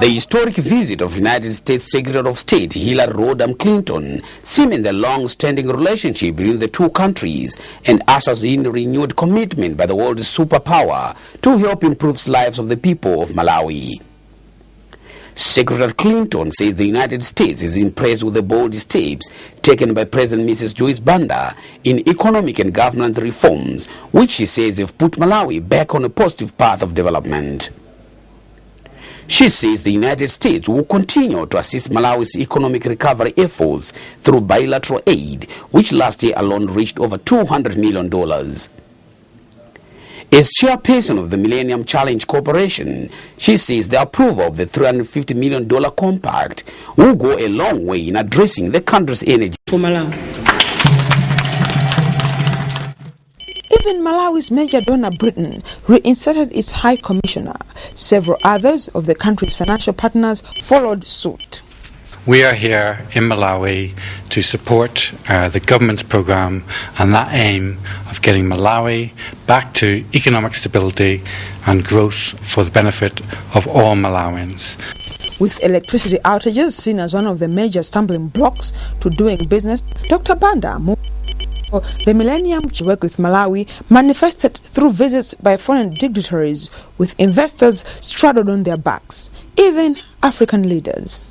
The historic visit of United States Secretary of State Hillary Rodham Clinton cements the long-standing relationship between the two countries and ushers in renewed commitment by the world's superpower to help improve the lives of the people of Malawi. Secretary Clinton says the United States is impressed with the bold steps taken by President Mrs. Joyce Banda in economic and governance reforms, which she says have put Malawi back on a positive path of development. She says the United States will continue to assist Malawi's economic recovery efforts through bilateral aid, which last year alone reached over $200 million. As chairperson of the Millennium Challenge Corporation, she says the approval of the $350 million compact will go a long way in addressing the country's energy for Malawi. Even Malawi's major donor, Britain, reinserted its High Commissioner. Several others of the country's financial partners followed suit. We are here in Malawi to support the government's programme and that aim of getting Malawi back to economic stability and growth for the benefit of all Malawians. With electricity outages seen as one of the major stumbling blocks to doing business, Dr. Banda moved the Millennium to work with Malawi manifested through visits by foreign dignitaries with investors straddled on their backs, even African leaders.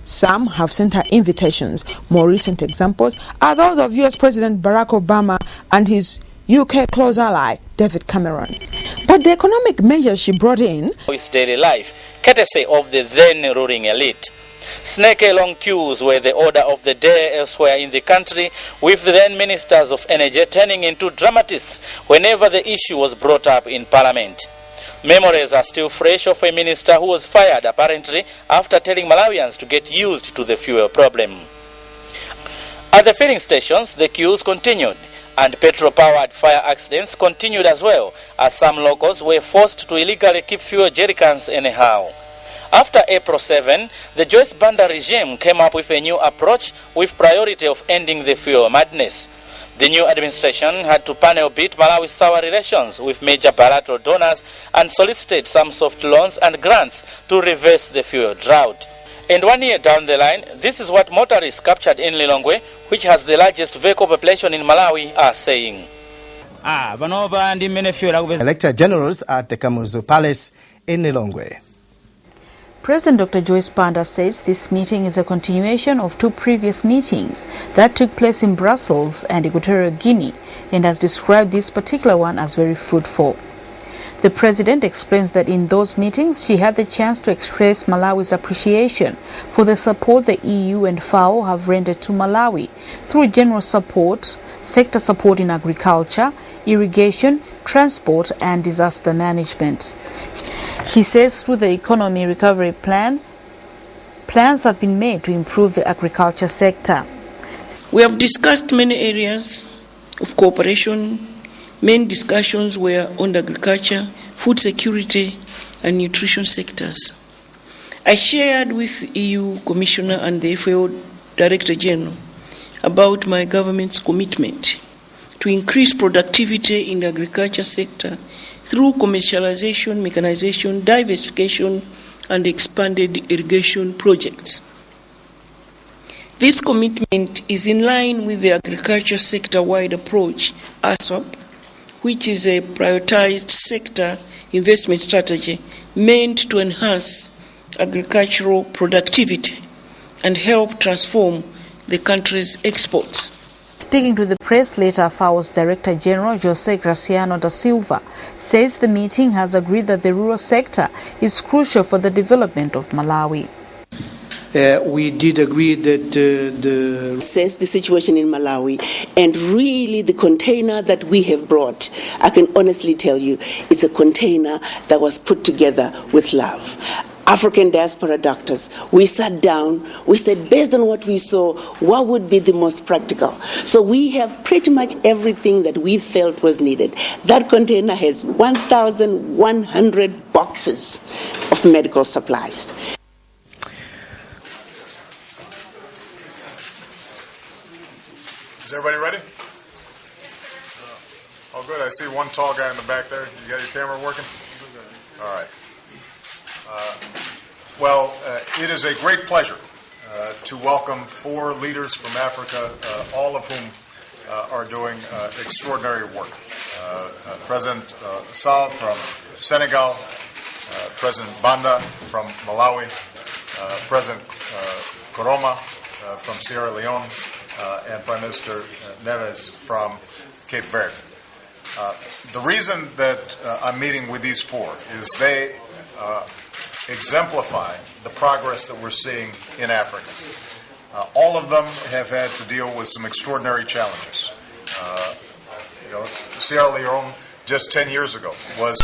Some have sent her invitations. More recent examples are those of US President Barack Obama and his UK close ally, David Cameron. But the economic measures she brought in his daily life, courtesy of the then ruling elite. Snake-along queues were the order of the day elsewhere in the country, with the then ministers of energy turning into dramatists whenever the issue was brought up in parliament. Memories are still fresh of a minister who was fired apparently after telling Malawians to get used to the fuel problem. At the filling stations, the queues continued, and petrol-powered fire accidents continued as well, as some locals were forced to illegally keep fuel jerrycans anyhow. After April 7, the Joyce Banda regime came up with a new approach with priority of ending the fuel madness. The new administration had to panel beat Malawi's sour relations with major bilateral donors and solicited some soft loans and grants to reverse the fuel drought. And 1 year down the line, this is what motorists captured in Lilongwe, which has the largest vehicle population in Malawi, are saying. Elector generals at the Kamuzu Palace in Lilongwe. President Dr. Joyce Banda says this meeting is a continuation of two previous meetings that took place in Brussels and Equatorial Guinea, and has described this particular one as very fruitful. The president explains that in those meetings she had the chance to express Malawi's appreciation for the support the EU and FAO have rendered to Malawi through general support, sector support in agriculture, irrigation, transport and disaster management. He says through the economy recovery plan, plans have been made to improve the agriculture sector. We have discussed many areas of cooperation. Main discussions were on agriculture, food security and nutrition sectors. I shared with EU Commissioner and the FAO Director General about my government's commitment to increase productivity in the agriculture sector through commercialization, mechanization, diversification, and expanded irrigation projects. This commitment is in line with the agriculture sector-wide approach, ASAP, which is a prioritized sector investment strategy meant to enhance agricultural productivity and help transform the country's exports. Speaking to the press later, FAO's Director General Jose Graciano da Silva says the meeting has agreed that the rural sector is crucial for the development of Malawi. We did agree that assess the situation in Malawi, and really the container that we have brought, I can honestly tell you, it's a container that was put together with love. African diaspora doctors, we sat down, we said based on what we saw, what would be the most practical? So we have pretty much everything that we felt was needed. That container has 1,100 boxes of medical supplies. Is everybody ready? Oh, good. I see one tall guy in the back there. You got your camera working? All right. Well, it is a great pleasure to welcome 4 leaders from Africa, all of whom are doing extraordinary work. President Sall from Senegal, President Banda from Malawi, President Koroma from Sierra Leone, and Prime Minister Neves from Cape Verde. The reason that I'm meeting with these 4 is they exemplify the progress that we're seeing in Africa. All of them have had to deal with some extraordinary challenges. Sierra Leone just 10 years ago was